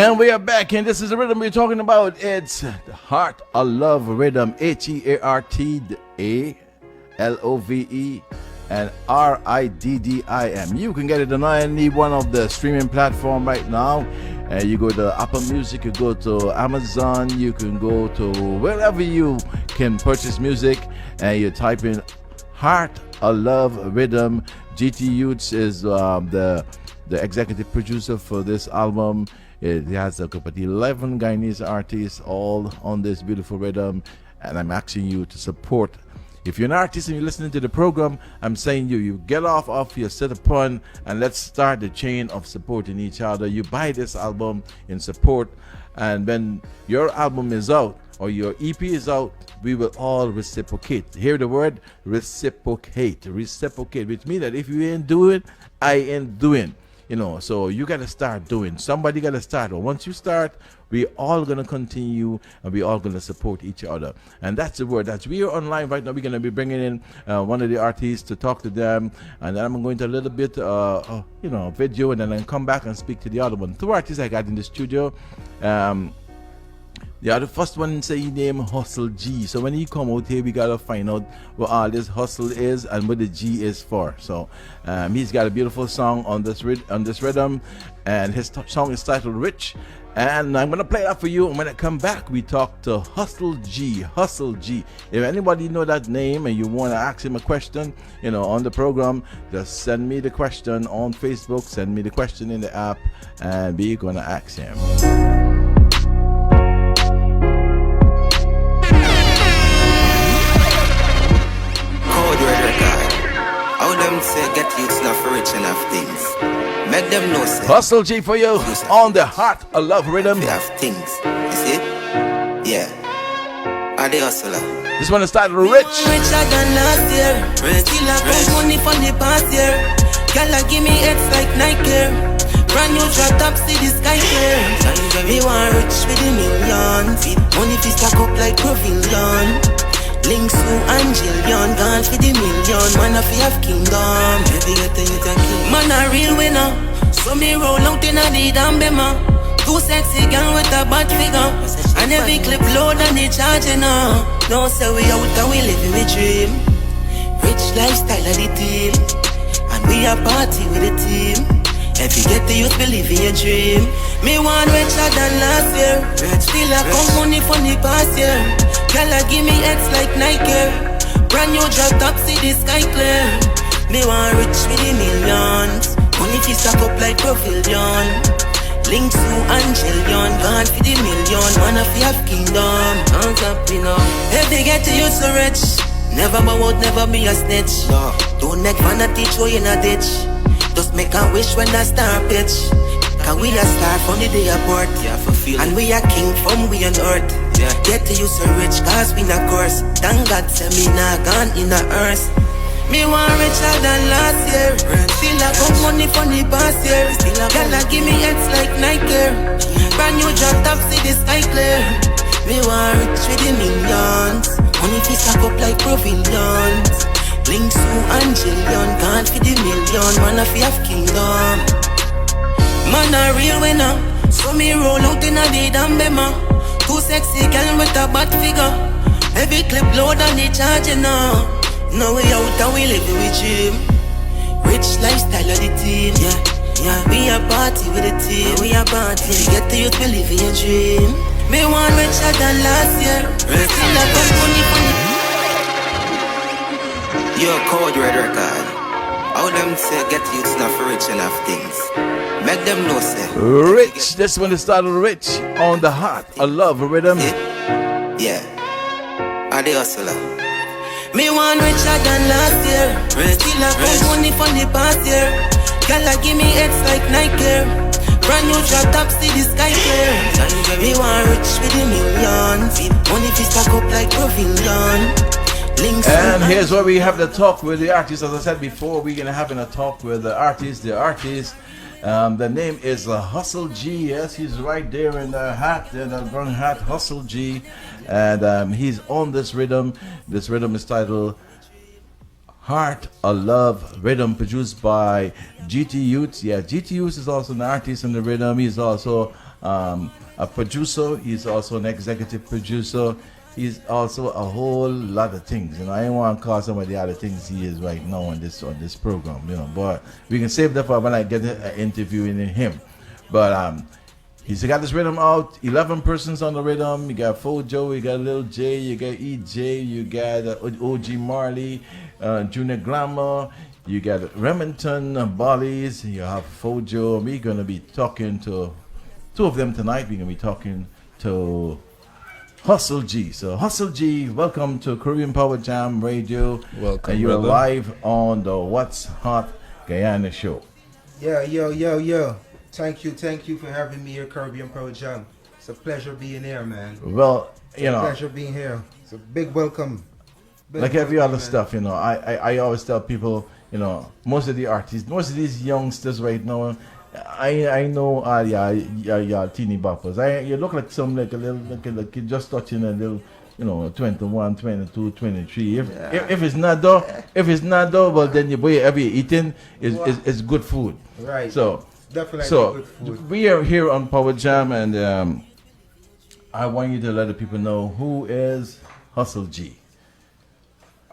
And we are back, and this is the rhythm we're talking about. It's the Heart of Love Rhythm, HEARTALOVE and RIDDIM. You can get it on any one of the streaming platform right now. You go to Apple Music, you go to Amazon, you can go to wherever you can purchase music, and you type in Heart of Love Rhythm. GT Youths is the executive producer for this album. It has a couple of 11 Guyanese artists all on this beautiful rhythm, and I'm asking you to support. If you're an artist and you're listening to the program, I'm saying you get off your set upon, and let's start the chain of supporting each other. You buy this album in support, and when your album is out or your EP is out, we will all reciprocate. Hear the word reciprocate, which means that if you ain't doing, I ain't doing. So you got to start doing. Somebody got to start. Or once you start, we all going to continue, and we all going to support each other. And that's the word. That's we are online right now. We're going to be bringing in one of the artists to talk to them. And then I'm going to a little bit, video, and then I'll come back and speak to the other one. Two artists I got in the studio. The first one say he named Hustle G. So when he come out here, we gotta find out what all this hustle is and what the G is for. So he's got a beautiful song on this rhythm, and his song is titled Rich. And I'm gonna play that for you. And when I come back, we talk to Hustle G. If anybody know that name and you wanna ask him a question, on the program, just send me the question on Facebook. Send me the question in the app, and we're gonna ask him. Say get youths not for rich enough things. Make them know say Hustle G for you on the Heart of Love Rhythm. They have things. You see? Yeah. Are the hustler? This one is titled Rich. Richer than last year. Still I got money from the past year. Girl, give me heads like Nike. Brand new drop top, see the sky clear. Me want rich with the millions. Money fi stack up like Pavilion. Links to Angelion, gone for the million. Man, if you have kingdom, maybe get the youth a king. Man, a real winner. So me roll out in a the damn bema. Too sexy girl with a bad figure. And every clip load and they charging her. No say we out and we living the dream. Rich lifestyle of the team. And we a party with the team. If you get the youth believe in your dream. Me want richer than last year. Still I come money from the past year. Girl, give me X like Nike. Brand new drop top, see the sky clear. Me want rich with the millions. Money fi stack up like Pavilion. Links to Angelion, gone for the million. Man, if you have kingdom, hands up, If they get to you so rich, never bow out, never be a snitch. Don't make fun of teach you in a ditch. Just make a wish when I start pitch. Cause we a star from the day apart. And we a king from we on earth. Get to you so rich cause we not curse. Thank God say me not gone in the earth. Me want richer than last year. Still I got money from the past year. Girl, give me heads like Nike. Brand new drop top, see the sky clear. Me want rich with the millions. Money fi stack up like Pavilions. Links to Angelion, gone for the million. Man, if you have kingdom. Man, a real winner. So me roll out in a the damn bema. Too sexy girl with a bad figure. Every clip load and they charging now. Now we out and we living with dream. Rich lifestyle of the team. Yeah, we a party with the team. We a party. Get the youth believe in your dream. Me want richer than last year. Still I got money from the Yo, Code Red Record. How them say get youths not for rich enough things. Make them know say Rich. This one is titled Rich on the Heart of Love Rhythm. Yeah. Are the hustler? Me want richer than last year. Still I got money from the past year. Girl, give me heads like Nike. Brand new drop top, see the sky clear. Me want rich with the millions. Money fi stack up like Pavilion. And here's where we have the talk with the artist. As I said before, we're gonna have a talk with the artist. The name is Hustle G. Yes, he's right there in the hat, in the brown hat, Hustle G. And he's on this rhythm. This rhythm is titled Heart of Love Rhythm, produced by GT Youths. Yeah, GT Youths is also an artist in the rhythm. He's also a producer. He's also an executive producer. He's also a whole lot of things. I don't want to call some of the other things he is right now on this program. But we can save that for when I get an interview in him. But he's got this rhythm out. 11 persons on the rhythm. You got Fojo, you got Lil J, you got EJ, you got OG Marley, Junior Glamour, you got Remington Bollies, you have Fojo. We're going to be talking to two of them tonight. We're going to be talking to Hustle G. So Hustle G, welcome to Caribbean Power Jam Radio. Welcome, and you're brother. live on the What's Hot Guyana show. Yo. Thank you for having me here, Caribbean Power Jam. It's a pleasure being here, man. Well, Pleasure being here. It's a big welcome. Like every welcome, other man. stuff, I always tell people, most of the artists, most of these youngsters right now, I know y'all teeny boppers. You look like some like a kid just touching a little, 21, 22, 23. If it's not though, well then your boy every eating is good food. Right. So Definitely good food. we are here on Power Jam, and I want you to let the people know who is Hustle G.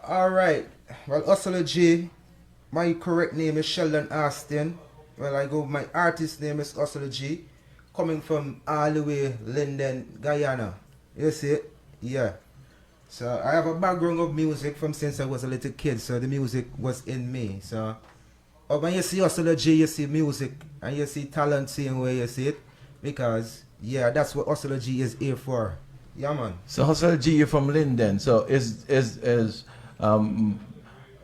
All right. Well, Hustle G, my correct name is Sheldon Austin. Well, my artist name is Hustle G, coming from all the way Linden, Guyana. You see it? Yeah. So I have a background of music from since I was a little kid, so the music was in me. So when you see Hustle G, you see music and you see talent same way you see it, because that's what Hustle G is here for. Yeah, man. So Hustle G, you're from Linden. So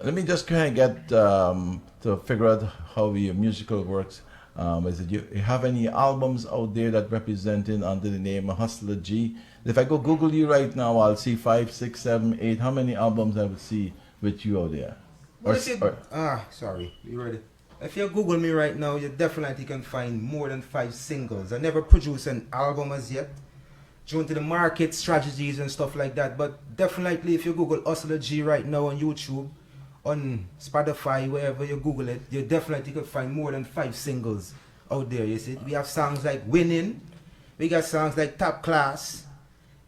let me just kind of get to figure out how your musical works. Is it you have any albums out there that representing under the name of Hustler G? If I go Google you right now, I'll see 5, 6, 7, 8. How many albums I would see with you out there? Sorry, you ready? If you Google me right now, you definitely can find more than 5 singles. I never produced an album as yet, due to the market strategies and stuff like that. But definitely, if you Google Hustler G right now on YouTube, on Spotify, wherever you Google it, you definitely can find more than 5 singles out there. You see, we have songs like Winning, we got songs like Top Class,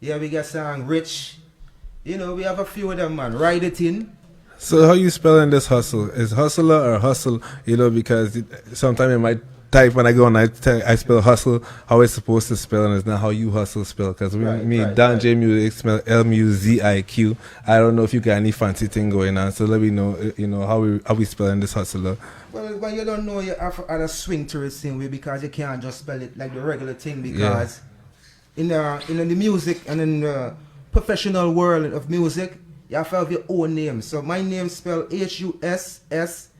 we got song Rich. We have a few of them, man. Ride It In. So how you spelling this hustle? Is hustler or hustle? Because sometimes in my type when I go and I spell hustle how it's supposed to spell, and it's not how you hustle spell. Because Don J Music spell L-M-U-Z-I-Q. I don't know if you got any fancy thing going on. So let me know, how we spelling this hustler. Well, you don't know, you have to add a swing to it same way, because you can't just spell it like the regular thing, because in the music and in the professional world of music, you have to have your own name. So my name spelled H-U-S-S-T-L-H-A,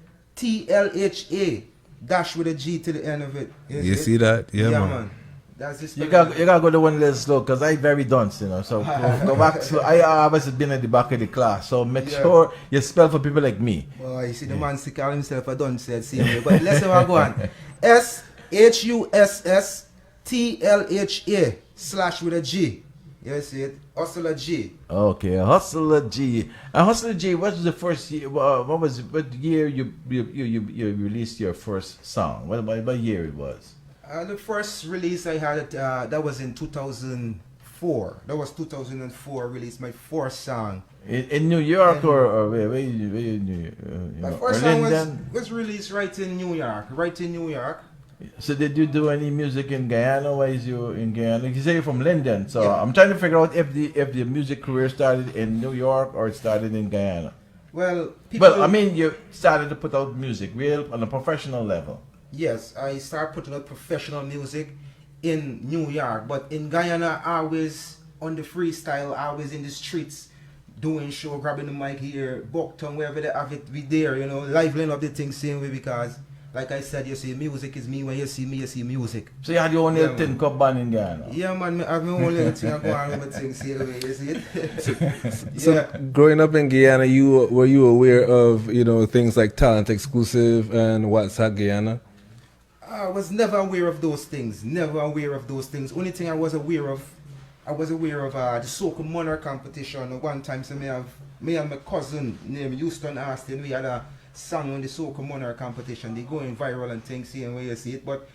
dash with a G to the end of it. You see that? Yeah, man. That's just You gotta go to one little slow, because I very dunce, So go back slow. I always been at the back of the class, so make sure you spell for people like me. Well, you see the man still call himself a dunce, same way. But let's have a go on. S-H-U-S-S-T-L-H-A / with a G. You see it? Hustler G. Okay, Hustler G. And Hustler G, what was the first year? What year you released your first song? What year it was? The first release I had, that was in 2004. That was 2004. I released my first song. In New York, or where my first song was released right in New York. So did you do any music in Guyana? Why is you in Guyana? You say you're from Linden, so I'm trying to figure out if the music career started in New York or it started in Guyana. Well, you started to put out music real on a professional level. Yes, I started putting out professional music in New York, but in Guyana, I was on the freestyle, I was in the streets doing show, grabbing the mic here, Bucktown, wherever they have it, we there, liveling up the thing same way, because like I said, you see, music is me. When you see me, you see music. So you had your own little tin cup band in Guyana? Yeah, man, I have my own little thing. I go on with my thing, see the way you see it. So growing up in Guyana, were you aware of, things like Talent Exclusive and What's Hot Guyana? I was never aware of those things. Only thing I was aware of the Soca Monarch competition. One time, so me and my cousin named Houston Austin, we had a song on the Soca Monarch competition. They going viral and things, seeing where you see it. But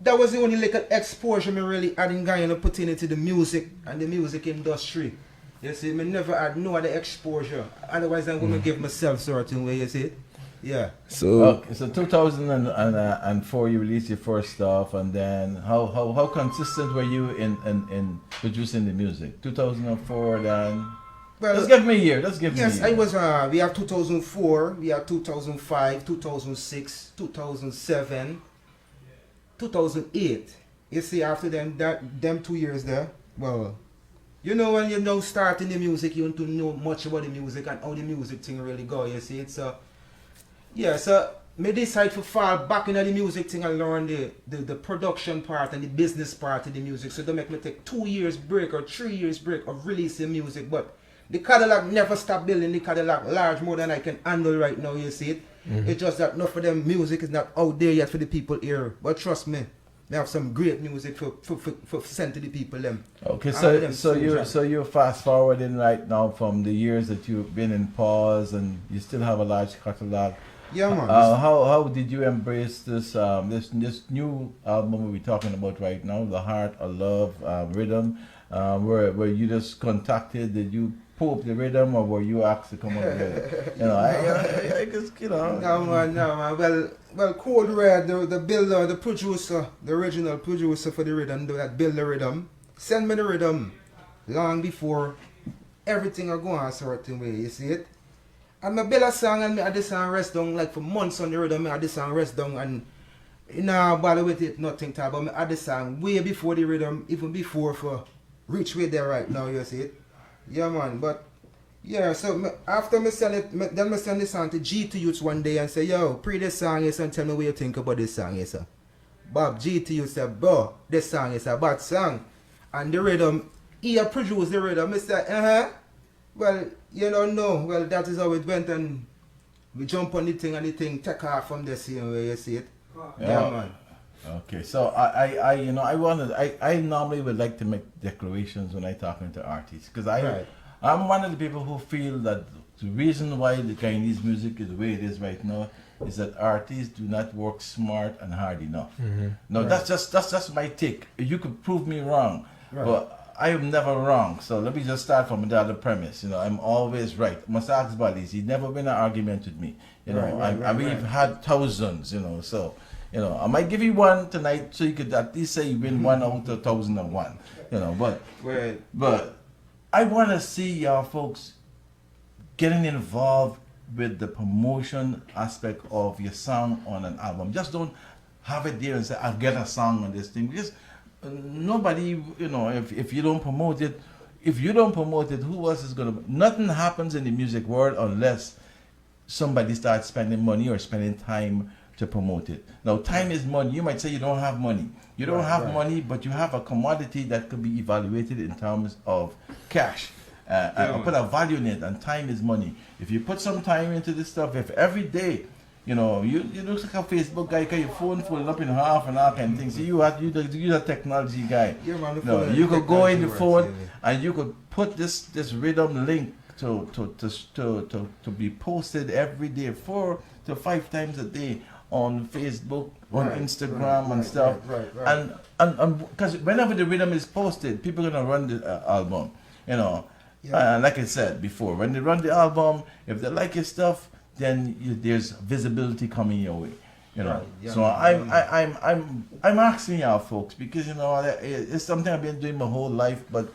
that was the only little exposure me really had in Guyana putting into the music and the music industry. You see, me never had no other exposure. Otherwise, I'm going to give myself certain way, you see it? Yeah. So Okay, so 2004 you released your first stuff, and then how consistent were you in producing the music? 2004, then. Well, Let's give me a year. Let's give yes, me a year. I was, we have 2004, we have 2005, 2006, 2007, 2008. You see, after them 2 years there, well, you know, when you now starting the music, you want to know much about the music and how the music thing really go, you see. It's yeah, so me decide to fall back into the music thing and learn the production part and the business part of the music. So they make me take 2 years break or 3 years break of releasing music. But the Cadillac never stop building the Cadillac large more than I can handle right now, you see it. It's just that enough of them music is not out there yet for the people here. But trust me, they have some great music for send to the people them. Okay, All of so them so you songs. so you're fast forwarding right now from the years that you've been in pause, and you still have a large catalog. Yeah, man. How did you embrace this this new album we're talking about right now, The Heart of Love Rhythm? Were you just contacted? Did you pull up the rhythm, or were you asked to come up with it? You know, I just, you know. No man. Well, Code Red, the builder, the producer, the original producer for the rhythm, that build the rhythm, send me the rhythm long before everything are going a certain way. You see it? And I build a song and I had the song rest down like for months on the rhythm. I had the song rest down and you know bother with it, nothing talk. But I had the song way before the rhythm, even before for reach way there right now. You see it? Yeah, man. But yeah, so after me send it, then I send the song to G to Youths one day and say, yo, pre this song yes and tell me what you think about this song yes sir. Bob G to Youths said, bro, this song is a bad song. And the rhythm, he produced the rhythm. I said, well, you don't know. Well, that is how it went, and we jump on the thing and the thing take off from the same way, you see it? Yeah, man. Okay, so I you know, I normally would like to make declarations when I talking to artists, because Right. I'm one of the people who feel that the reason why the Chinese music is the way it is right now is that artists do not work smart and hard enough. No, Right. that's just my take. You could prove me wrong, Right. but I am never wrong. So let me just start from the other premise. You know, I'm always right. Masak's Buddies, he's never been an argument with me. You know, Right, we've right. had thousands. You know, so. You know, I might give you one tonight so you could at least say you win one out of 1,001. You know, but I want to see y'all folks getting involved with the promotion aspect of your song on an album. Just don't have it there and say, I'll get a song on this thing. Because nobody, you know, if you don't promote it, who else is going to? Nothing happens in the music world unless somebody starts spending money or spending time to promote it. Now, time is money. You might say you don't have money. You don't have money, but you have a commodity that could be evaluated in terms of cash. And put a value in it, and time is money. If you put some time into this stuff, if every day, you know, you look like a Facebook guy, your phone folded up in half and all kind of things. You're a technology guy. Yeah, man, the No, phone you could go in the technology phone works, and you could put this rhythm link to be posted every day 4 to 5 times a day on Facebook, on Right, Instagram right, and stuff. right. And because whenever the rhythm is posted, people are gonna run the album. You know, Yeah. like I said before, when they run the album, if they like your stuff, then there's visibility coming your way. You know, Right, yeah, so man. I'm asking y'all folks, because you know it's something I've been doing my whole life, but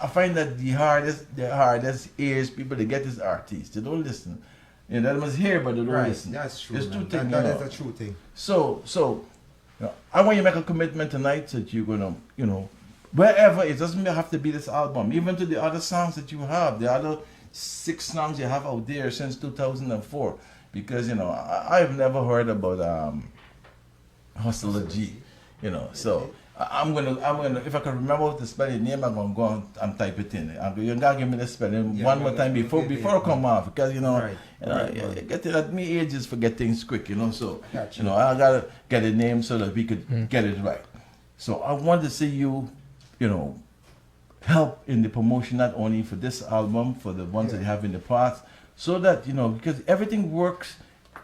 I find that the hardest ears people to get is artists. They don't listen. You know, they must hear, but they don't Right, listen. that's true. There's two Man. things. That you is know. a true thing. So you know, I want you to make a commitment tonight that you're gonna, you know, wherever it doesn't have to be this album, even to the other songs that you have, the other 6 songs you have out there since 2004, because you know I've never heard about Hustler G, you know. So I'm gonna if I can remember how to spell your name, I'm gonna go and type it in. You're gonna give me the spelling Yeah, one more yeah, time yeah, before yeah. I come off, because you know, Right, you get it at me ages forget things quick, you know. So Gotcha. you know I gotta get a name so that we could get it right. So I want to see you, you know, help in the promotion not only for this album, for the ones that you have in the past, so that you know, because everything works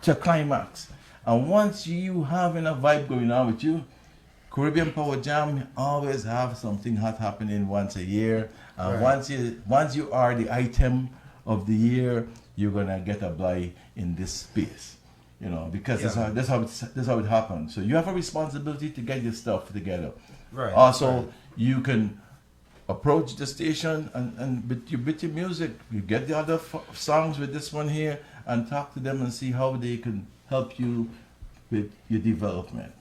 to climax. And once you have enough vibe going on with you, Caribbean Power Jam always have something hot happening once a year. Right. Once you are the item of the year, you're gonna get a blight in this space. You know, because that's how it happens. So you have a responsibility to get your stuff together. Right. Also, right. you can approach the station and with your music, you get the other songs with this one here and talk to them and see how they can help you with your development.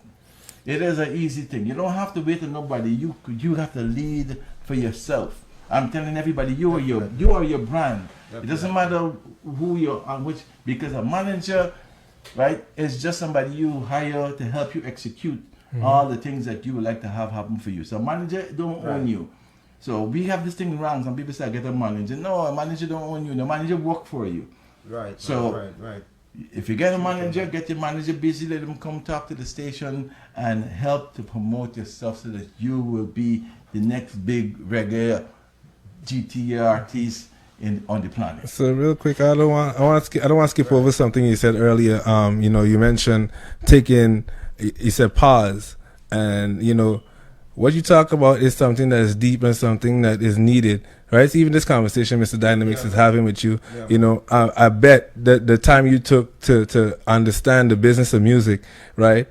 It is an easy thing. You don't have to wait on nobody. You have to lead for yourself. I'm telling everybody, you are your brand. It doesn't matter who you're on which, because a manager, right, is just somebody you hire to help you execute all the things that you would like to have happen for you. So a manager don't own you. So we have this thing wrong. Some people say I get a manager. No, a manager don't own you. The manager work for you. Right. So Right. if you get a manager, get your manager busy, let them come talk to the station and help to promote yourself so that you will be the next big reggae GTA artist on the planet. So real quick, I don't want to skip over something you said earlier. You know, you mentioned you said pause, and you know, what you talk about is something that is deep and something that is needed, right? So even this conversation Mr. Dynamics is having with you, you know, I bet that the time you took to understand the business of music, right?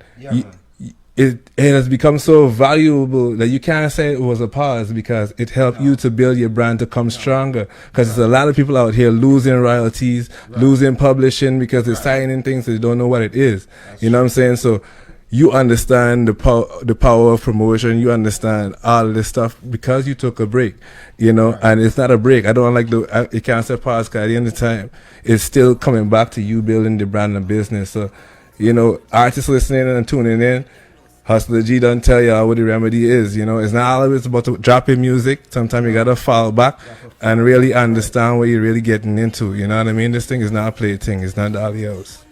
It has become so valuable that you can't say it was a pause, because it helped you to build your brand to come stronger. Because there's a lot of people out here losing royalties, losing publishing because they're signing things they don't know what it is. You know what I'm saying? So you understand the power of promotion. You understand all of this stuff because you took a break, you know, and it's not a break. I don't like you can't say pause, because at the end of the time, it's still coming back to you building the brand and business. So, you know, artists listening and tuning in, Hustler G don't tell y'all what the remedy is. You know, it's not always about dropping music. Sometimes you gotta fall back and really understand what you're really getting into. You know what I mean? This thing is not a play thing. It's not all else.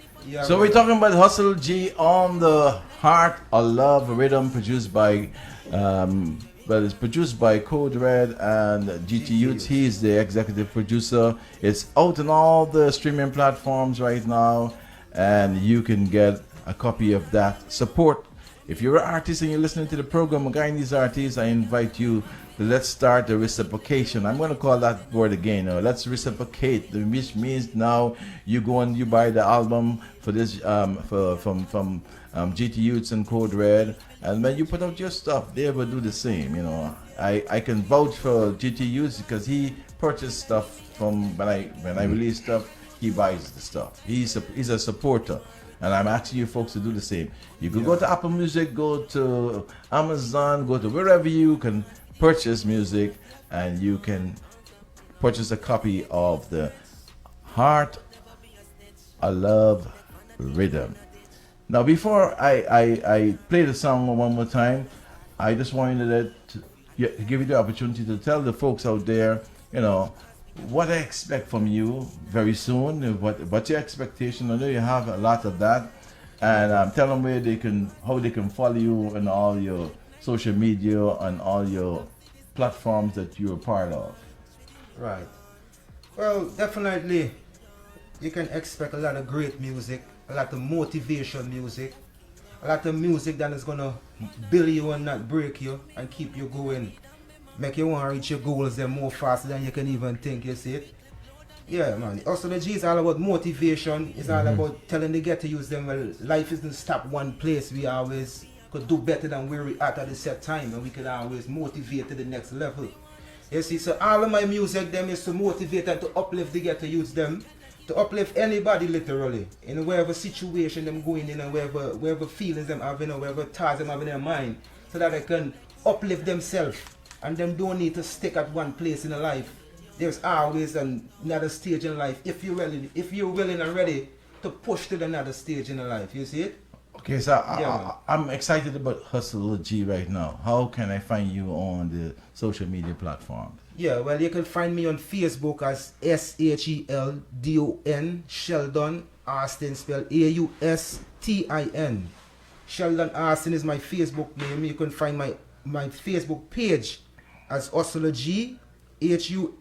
So we're talking about Hustle G on the Heart of Love rhythm, produced by, it's produced by Code Red and GT Youth. He's the executive producer. It's out on all the streaming platforms right now, and you can get a copy of that. Support. If you're an artist and you're listening to the program, regarding these artists, I invite you to let's start the reciprocation. I'm going to call that word again. Let's reciprocate, which means now you go and you buy the album for this from GT Youths and Code Red, and when you put out your stuff, they will do the same. You know, I can vouch for GT Youths because he purchased stuff from when I release stuff, he buys the stuff. He's a supporter. And I'm asking you folks to do the same. You can go to Apple Music, go to Amazon, go to wherever you can purchase music, and you can purchase a copy of the Heart of Love rhythm. Now, before I play the song one more time, I just wanted to give you the opportunity to tell the folks out there, you know, what I expect from you very soon. What's your expectation? I know you have a lot of that, and tell them how they can follow you on all your social media and all your platforms that you're a part of. Right. Well, definitely, you can expect a lot of great music, a lot of motivation music, a lot of music that is gonna build you and not break you and keep you going. Make you want to reach your goals then more faster than you can even think, you see it? Yeah, man. Also, the G is all about motivation. It's all about telling the get to use them. Well, life isn't stop one place. We always could do better than where we at the set time, and we can always motivate to the next level. You see, so all of my music them is to motivate and to uplift the get to use them, to uplift anybody literally, in whatever situation them going in and wherever feelings them having or wherever thoughts them have in their mind, so that they can uplift themselves. And them don't need to stick at one place in a life. There's always another stage in life if you're willing and ready to push to another stage in life. You see it? Okay, so I'm excited about Hustle G right now. How can I find you on the social media platform? Yeah, well, you can find me on Facebook as SHELDON, Sheldon Austin, spelled AUSTIN. Sheldon Austin is my Facebook name. You can find my Facebook page as Hustler G, HUSSTLHA,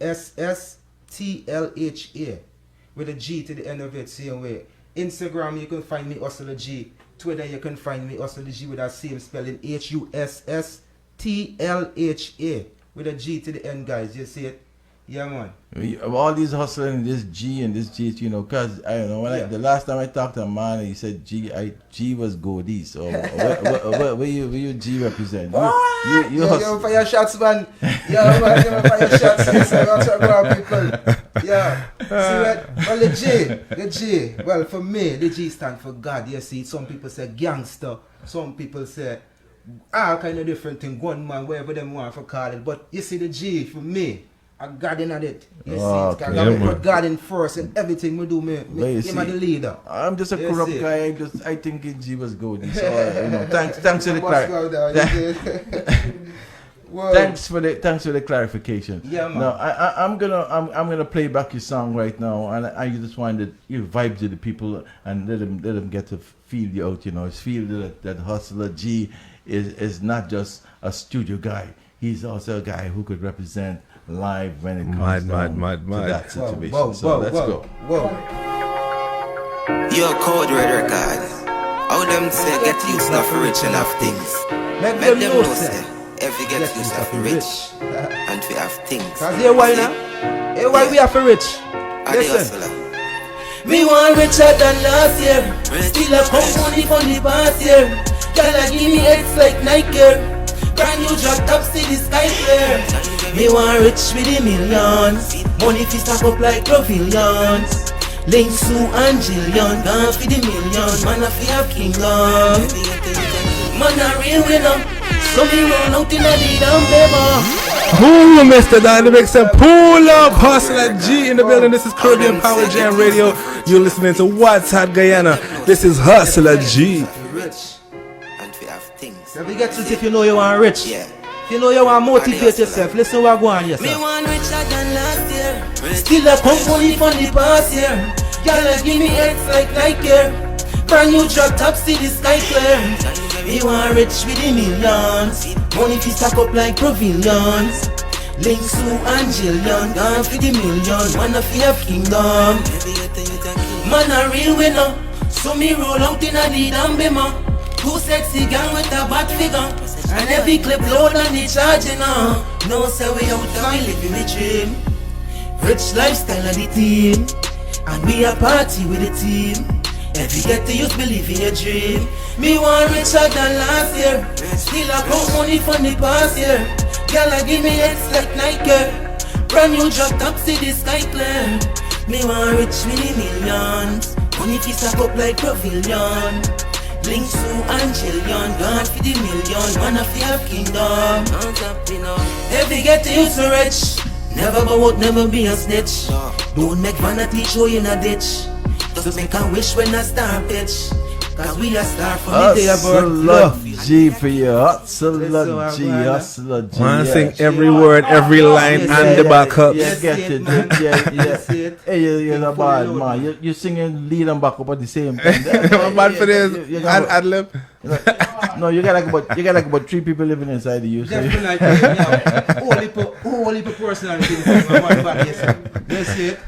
with a G to the end of it, same way. Instagram, you can find me Hustler G Twitter, you can find me Hustle the G with that same spelling, HUSSTLHA, with a G to the end, guys. You see it? Yeah, man. All these hustling, this G and this G, you know, cause I don't know. The last time I talked to a man, he said G was Goldie. So where you G represent? You hustle. For your shots, man. Yeah, man. For your shots. That's what people. Yeah. See what? Well, the G. Well, for me, the G stand for God. You see, some people say gangster. Some people say all kind of different thing. Gunman, whatever them want to call it. But you see, the G for me. A God in it. You see, okay. I put God in first and everything we do, me him the leader. I'm just a corrupt guy. I think G was good. So you know, thanks for the thanks for the clarification. Yeah, man. No, I'm gonna play back your song right now, and I just wanted you vibe to the people and let them get to feel you out. You know, feel that Hustler G is not just a studio guy. He's also a guy who could represent live when it comes to that situation. Let's go. Your Code Red Record. How them say get used to for rich enough things. Make them know say if you get used to for rich and we have things. Cause here why now? Here why we have for rich? Listen. Me want richer than last year. Still a come money for the past year. Gotta give me X like Nike. Brand new drop top, see the sky clear. Me want rich with the millions. Money fi stack up like pavilions. Link Sue and Jillian, gone for the millions. Man a fi have kingdom. Man a real winner. So me run out in a lead and paper. Ooh, Mr. Dynamics and pull up Hustler G in the building. This is Caribbean Power Jam Radio. You're listening to What's Hot Guyana. This is Hustler G. So we get to it if you know you want rich. Yeah. If you know you want to motivate yourself, listen what go on yourself. Me want richer than last year. Still a come money from the past year. Gotta give me X like Nike. Brand new drop top, see the sky clear. Me want rich with the millions. Money fi stack up like pavilions. Link Sue and Jillian, gone for the millions. Man a fi have kingdom. Man a real winner. So me roll out in a lead and bimmer. Too sexy gang with a bad figure. And every clip load on the charging on. No say we out and living the dream. Rich lifestyle of the team. And we a party with the team. Every get to youth believe in your dream. Me want richer than last year. Still a count money from the past year. Girl give me X like Nike. Brand new drop top, see the sky clear. Me want rich with the millions. Money fi stack up like pavilion. Link Sue and Jillian, gone for the million. Man a fi have kingdom. Every get to you so rich. Never go out, never be a snitch. Don't make vanity show you in a ditch. Just make a wish when I start pitch. Cause we a star from the day about love. G for you. Hustler G. Hustler G. Man, sing every word, every line, and the backup. Yeah, get it. Yeah. Hey, you're not bad, man. You're singing lead and backup at the same time. I'm bad for this. Ad lib. No, you got like about 3 people living inside the you. Definitely. Only personality. You see it?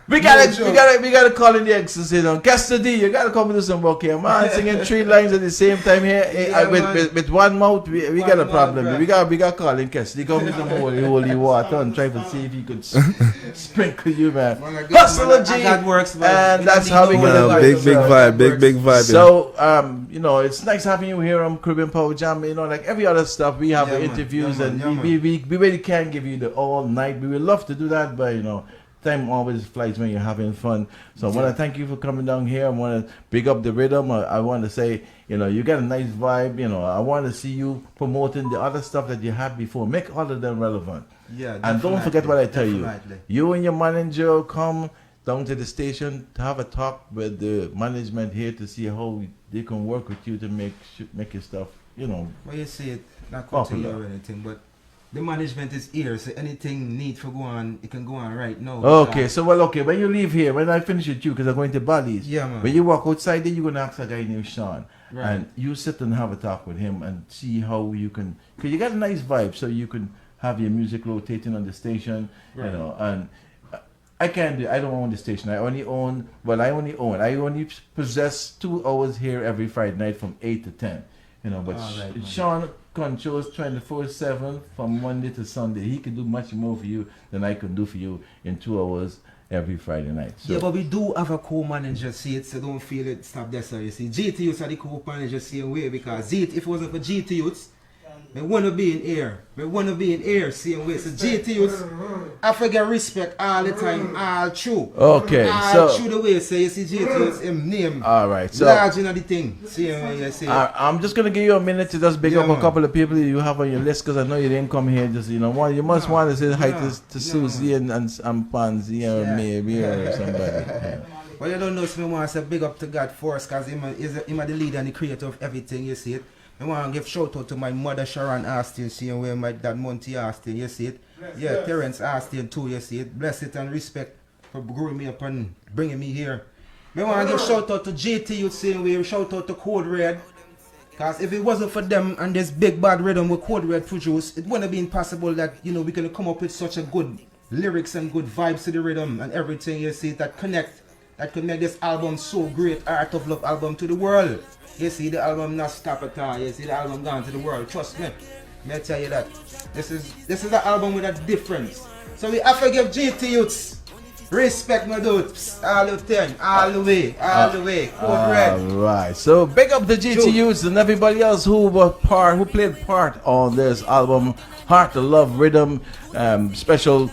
We gotta call in the exorcism. Castor D, you gotta come and do some work here, man. Singing 3 lines at the same time here with one mouth. We got a problem. Right. We got call in Castor D. Come with some holy water and try to see if he could sprinkle you, man. Hustler G, works, and that's how we gonna big vibe. So you know, it's nice having you here on Caribbean Power Jam. You know, like every other stuff, we have interviews and we really can't give you the all night. We would love to do that, but you know. Time always flies when you're having fun. So I want to thank you for coming down here. I want to big up the rhythm. I want to say, you know, you got a nice vibe. You know, I want to see you promoting the other stuff that you had before. Make all of them relevant. Yeah, and don't forget what I tell you. You and your manager come down to the station to have a talk with the management here to see how they can work with you to make your stuff, you know. Well, you see it, not come to you or anything, but the management is here, so anything need for go on, it can go on right now. Okay, when you leave here, when I finish with you, because I'm going to Bali's, man. When you walk outside there, you're going to ask a guy named Sean. Right. And you sit and have a talk with him and see how you can, because you got a nice vibe, so you can have your music rotating on the station, right. You know, and I can't do. I don't own the station. I only possess 2 hours here every Friday night from 8 to 10. But Alright, Sean controls 24/7 from Monday to Sunday. He can do much more for you than I can do for you in 2 hours every Friday night. So Yeah, but we do have a co-manager, see it, so don't feel it, stop there, so you see. GT Youths are the co-manager same way, because if it wasn't for GT Youths, we wanna be in air. We wanna be in air same way. So GT Youths, I forget respect all the time, all true. Okay, all so true the way, so you see GT Youths, him name. Alright, so large in the thing. Same way you see. I'm just gonna give you a minute to just pick Yeah, up a man. couple of people you have on your list, because I know you didn't come here just you must want to say hi to Susie and Pansy or maybe or somebody. Yeah. Well, you don't know, so I want to say big up to God first, because him are the leader and the creator of everything, you see it. I want to give shout out to my mother Sharon Austin, see where my dad Monty Austin, you see it. Yeah, Terrence Austin too, you see it. Bless it and respect for growing me up and bringing me here. I want to give shout out to GT Youth, same way, shout out to Code Red. Because if it wasn't for them and this big bad rhythm with Code Red produce, it wouldn't have been possible that, we can come up with such a good lyrics and good vibes to the rhythm and everything, you see, that could make this album so great, Art of Love album, to the world. You see, the album not stop at all. You see, the album gone to the world. Trust me. May I tell you that. This is the album with a difference. So we have to give GT Youths respect, my dudes. All the time, all the way. Code Red. Alright, so big up the GT Youths and everybody else who played part on this album, Heart of Love Rhythm. Special,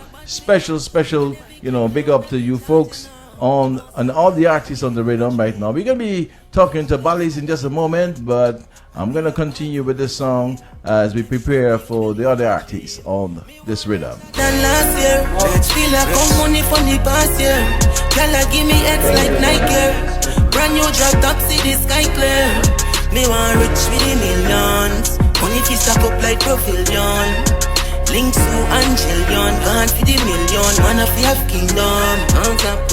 big up to you folks and all the artists on the rhythm right now. We're gonna be talking to Bally's in just a moment, but I'm gonna continue with this song as we prepare for the other artists on this rhythm. Than last year, feel like come money from the past year. Girl, give me heads like Nike. Brand new drop top, see the sky clear. Me want rich with the millions. Money fi stack up like Profilion. Link to Angelion, gone for the million. Man, if you have kingdom, hands up,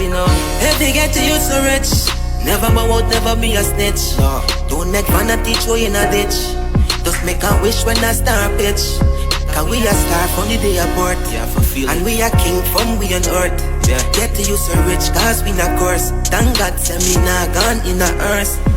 If they get to you so rich, never bow out, never be a snitch. Don't make fun of teach you in a ditch. Just make a wish when I start pitch. Cause we a star from the day abort. And we a king from we on earth. Get to you so rich, cause we not curse. Thank God, say me not gone in the earth.